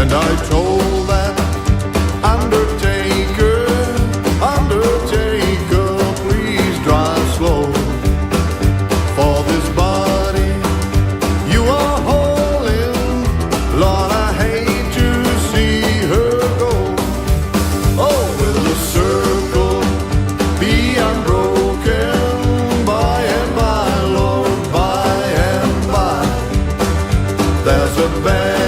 And I told that undertaker, undertaker, please drive slow. For this body you are holding, Lord, I hate to see her go. Oh, will the circle be unbroken by and by, Lord, by and by? There's a band